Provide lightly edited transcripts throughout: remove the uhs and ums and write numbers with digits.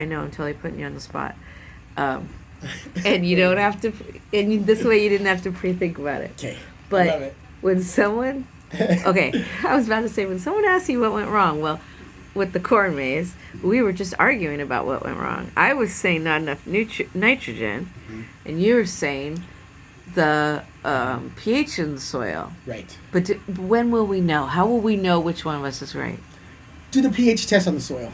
I know I'm totally putting you on the spot. Um, and you don't have to, this way you didn't have to pre-think about it. Okay. But Love it. when someone, okay, I was about to say, when someone asks you what went wrong, well, with the corn maze, we were just arguing about what went wrong. I was saying not enough nitrogen, and you were saying the pH in the soil. Right. But when will we know? How will we know which one of us is right? Do the pH test on the soil.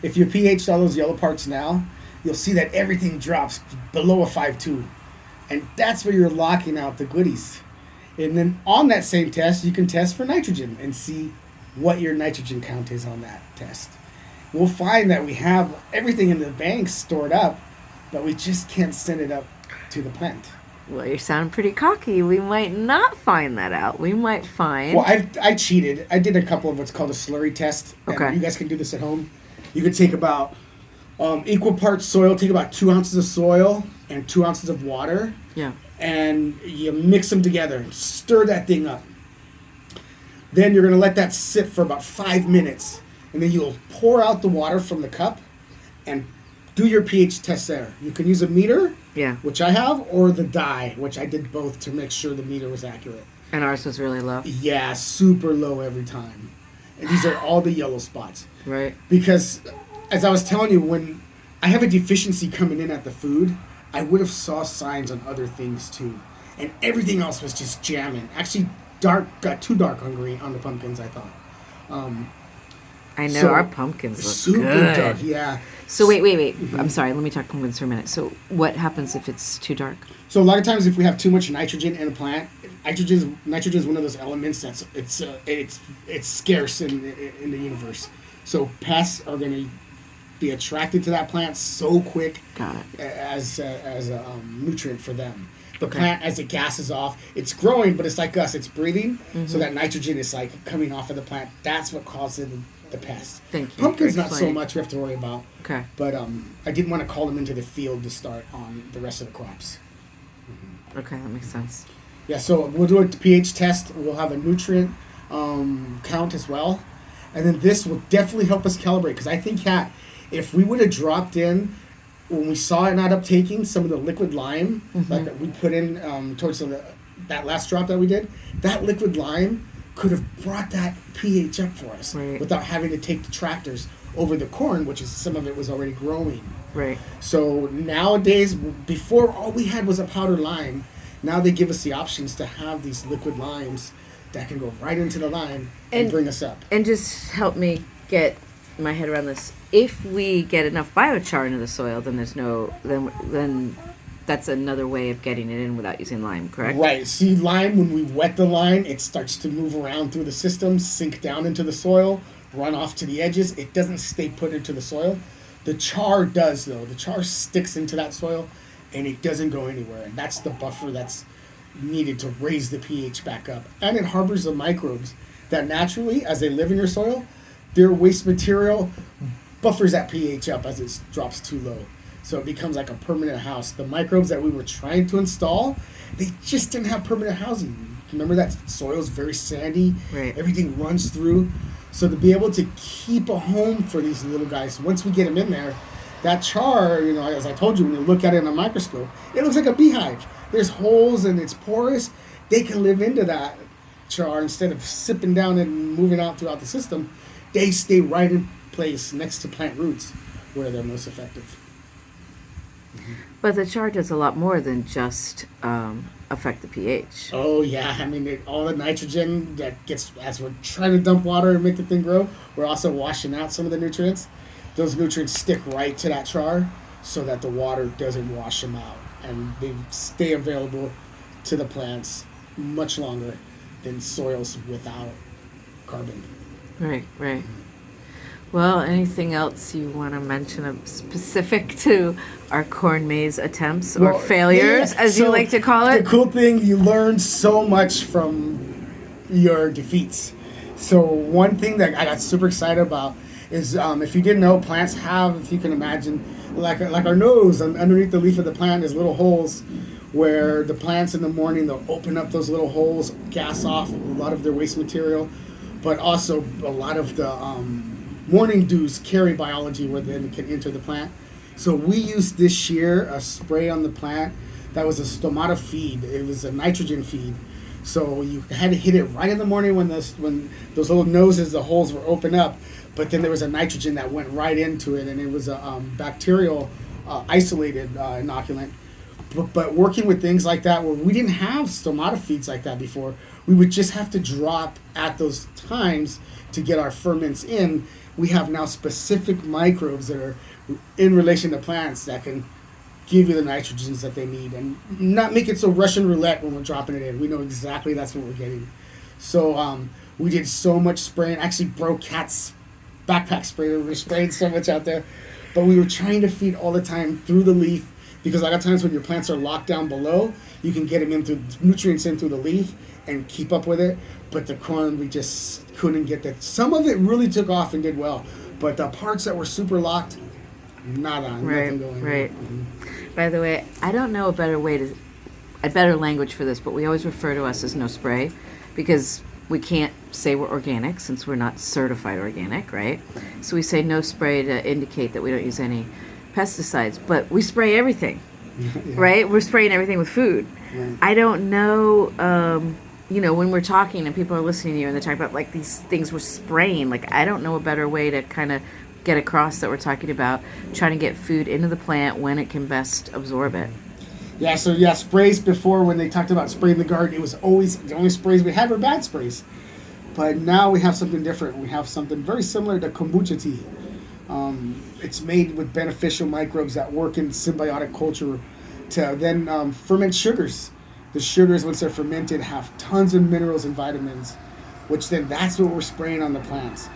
If you pH'd all those yellow parts now, you'll see that everything drops below a 5.2. And that's where you're locking out the goodies. And then on that same test, you can test for nitrogen and see what your nitrogen count is on that test. We'll find that we have everything in the banks stored up, but we just can't send it up to the plant. Well, you sound pretty cocky. We might not find that out. We might find... Well, I cheated. I did a couple of what's called a slurry test. Okay. You guys can do this at home. You could take about equal parts soil, take about 2 ounces of soil and 2 ounces of water. Yeah. And you mix them together. Stir that thing up. Then you're going to let that sit for about 5 minutes. And then you'll pour out the water from the cup and do your pH test there. You can use a meter, Yeah. which I have, or the dye, which I did both to make sure the meter was accurate. And ours was really low. Yeah, super low every time. And these are all the yellow spots. Right. Because, as I was telling you, when I have a deficiency coming in at the food, I would have saw signs on other things too. And everything else was just jamming. Actually, got too dark on the pumpkins, I thought. I know, So, our pumpkins look super good. dark, yeah. So wait. I'm sorry. Let me talk pumpkins for a minute. So what happens if it's too dark? So a lot of times, if we have too much nitrogen in a plant, nitrogen is one of those elements that's it's scarce in the universe. So pests are going to be attracted to that plant so quick. Got it. As a nutrient for them. The Okay. plant, as it gasses off, it's growing, but it's like us, it's breathing. So that nitrogen is like coming off of the plant. That's what causes the pest. Thank you. Pumpkins, for not so explaining. much we have to worry about. Okay. But I didn't want to call them into the field to start on the rest of the crops. Okay, that makes sense. Yeah, so we'll do a pH test. We'll have a nutrient count as well. And then this will definitely help us calibrate. Because I think, Kat, if we would have dropped in, when we saw it not uptaking, some of the liquid lime, like we put in towards that last drop that we did, that liquid lime could have brought that pH up for us Right. without having to take the tractors over the corn, which is some of it was already growing. Right. So nowadays, before all we had was a powdered lime, now they give us the options to have these liquid limes that can go right into the lime and bring us up. And just help me get my head around this. If we get enough biochar into the soil, then there's no then that's another way of getting it in without using lime, correct? Right. See, lime, when we wet the lime, it starts to move around through the system, sink down into the soil, run off to the edges. It doesn't stay put into the soil. The char does, though. The char sticks into that soil, and it doesn't go anywhere. And that's the buffer that's needed to raise the pH back up. And it harbors the microbes that naturally, as they live in your soil, their waste material buffers that pH up as it drops too low. So it becomes like a permanent house. The microbes that we were trying to install, they just didn't have permanent housing. Remember that soil is very sandy. Right. Everything runs through. So to be able to keep a home for these little guys, once we get them in there, that char, as I told you, when you look at it in a microscope, it looks like a beehive. There's holes and it's porous. They can live into that char instead of sipping down and moving out throughout the system. They stay right in place next to plant roots where they're most effective. But the char does a lot more than just affect the pH. Oh yeah, I mean all the nitrogen that gets as we're trying to dump water and make the thing grow, we're also washing out some of the nutrients. Those nutrients stick right to that char so that the water doesn't wash them out, and they stay available to the plants much longer than soils without carbon. Right. Well, anything else you want to mention specific to our corn maze attempts or failures, as you like to call it? The cool thing, you learn so much from your defeats. So one thing that I got super excited about is if you didn't know, plants have, if you can imagine, like our nose, underneath the leaf of the plant is little holes where the plants in the morning, they'll open up those little holes, gas off a lot of their waste material, but also a lot of the morning dews carry biology where they can enter the plant. So we used this year a spray on the plant that was a stomata feed. It was a nitrogen feed. So you had to hit it right in the morning when those little noses, the holes were open up. But then there was a nitrogen that went right into it, and it was a bacterial isolated inoculant. But working with things like that, where we didn't have stomata feeds like that before, we would just have to drop at those times to get our ferments in. We have now specific microbes that are in relation to plants that can give you the nitrogens that they need and not make it so Russian roulette when we're dropping it in. We know exactly that's what we're getting. So we did so much spraying. Actually broke Cat's backpack spray. We were spraying so much out there. But we were trying to feed all the time through the leaf, because a lot of times when your plants are locked down below, you can get them in through nutrients in through the leaf and keep up with it. But the corn, we just couldn't get that. Some of it really took off and did well, but the parts that were super locked, nada, nothing going. Right. Mm-hmm. By the way, I don't know a better language for this, but we always refer to us as no spray, because we can't say we're organic since we're not certified organic, right? So we say no spray to indicate that we don't use any pesticides, but we spray everything, yeah. Right? We're spraying everything with food. Right. I don't know, when we're talking and people are listening to you and they're talking about like these things we're spraying, like I don't know a better way to kind of get across that we're talking about trying to get food into the plant when it can best absorb it. Yeah, so sprays before, when they talked about spraying the garden, it was always the only sprays we had were bad sprays. But now we have something different. We have something very similar to kombucha tea. It's made with beneficial microbes that work in symbiotic culture to then ferment sugars. The sugars, once they're fermented, have tons of minerals and vitamins, which then that's what we're spraying on the plants.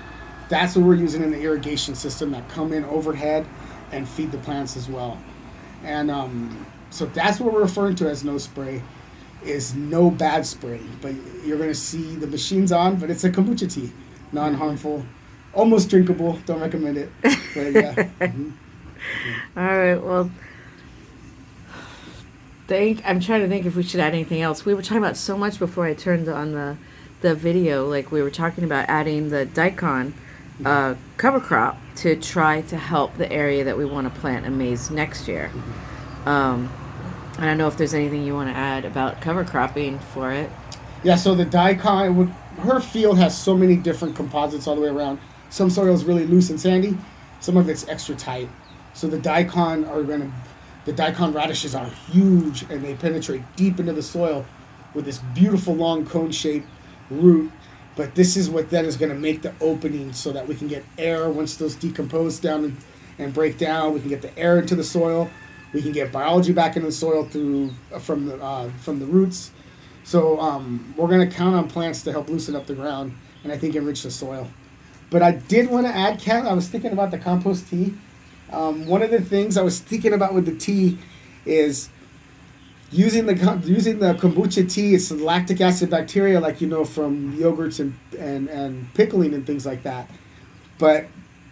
That's what we're using in the irrigation system that come in overhead and feed the plants as well. And so that's what we're referring to as no spray, is no bad spray. But you're going to see the machines on, but it's a kombucha tea, non-harmful, almost drinkable. Don't recommend it. But yeah. Mm-hmm. All right. Well, I'm trying to think if we should add anything else. We were talking about so much before I turned on the video. Like we were talking about adding the daikon cover crop to try to help the area that we want to plant in maize next year. I don't know if there's anything you want to add about cover cropping for it. Yeah, so the daikon, her field has so many different composites all the way around. Some soil is really loose and sandy, some of it's extra tight. So the daikon radishes are huge, and they penetrate deep into the soil with this beautiful long cone-shaped root. But this is what then is going to make the opening so that we can get air once those decompose down and break down. We can get the air into the soil. We can get biology back into the soil from the roots. So we're going to count on plants to help loosen up the ground and I think enrich the soil. But I did want to add, Kat, I was thinking about the compost tea. One of the things I was thinking about with the tea is using the kombucha tea. It's lactic acid bacteria, like from yogurts and pickling and things like that. But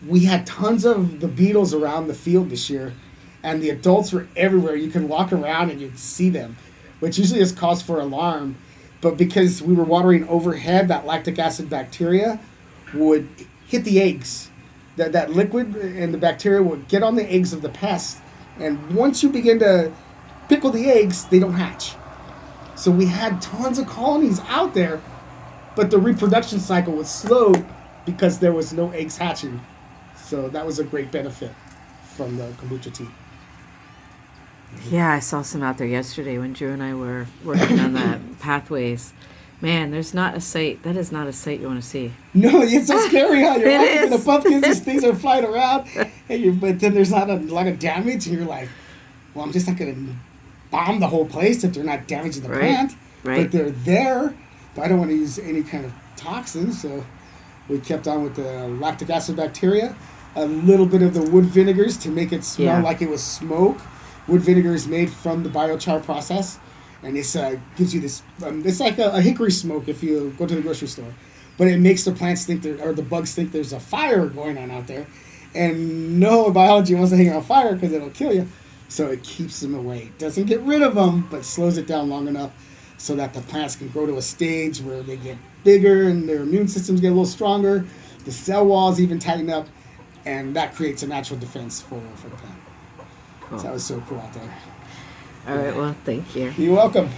we had tons of the beetles around the field this year, and the adults were everywhere. You can walk around and you'd see them, which usually is cause for alarm. But because we were watering overhead, that lactic acid bacteria would hit the eggs. That liquid and the bacteria would get on the eggs of the pest. And once you begin to pickle the eggs, they don't hatch. So we had tons of colonies out there, but the reproduction cycle was slowed because there was no eggs hatching. So that was a great benefit from the kombucha tea. Yeah, I saw some out there yesterday when Drew and I were working on the pathways. Man, that is not a sight you want to see. No, it's so scary how you're walking through the pumpkins, these things are flying around, but then there's not a lot of damage, and you're like, well, I'm just not going to bomb the whole place if they're not damaging the plant. Right. But they're there, but I don't want to use any kind of toxins, so we kept on with the lactic acid bacteria, a little bit of the wood vinegars to make it smell like it was smoke. Wood vinegar is made from the biochar process, and this gives you this. It's like a hickory smoke if you go to the grocery store, but it makes the plants think the bugs think there's a fire going on out there, and no biology wants to hang on fire because it'll kill you, so it keeps them away. It doesn't get rid of them, but slows it down long enough so that the plants can grow to a stage where they get bigger and their immune systems get a little stronger. The cell walls even tighten up, and that creates a natural defense for the plant. Cool. So that was so cool out there. All right. Well, thank you. You're welcome.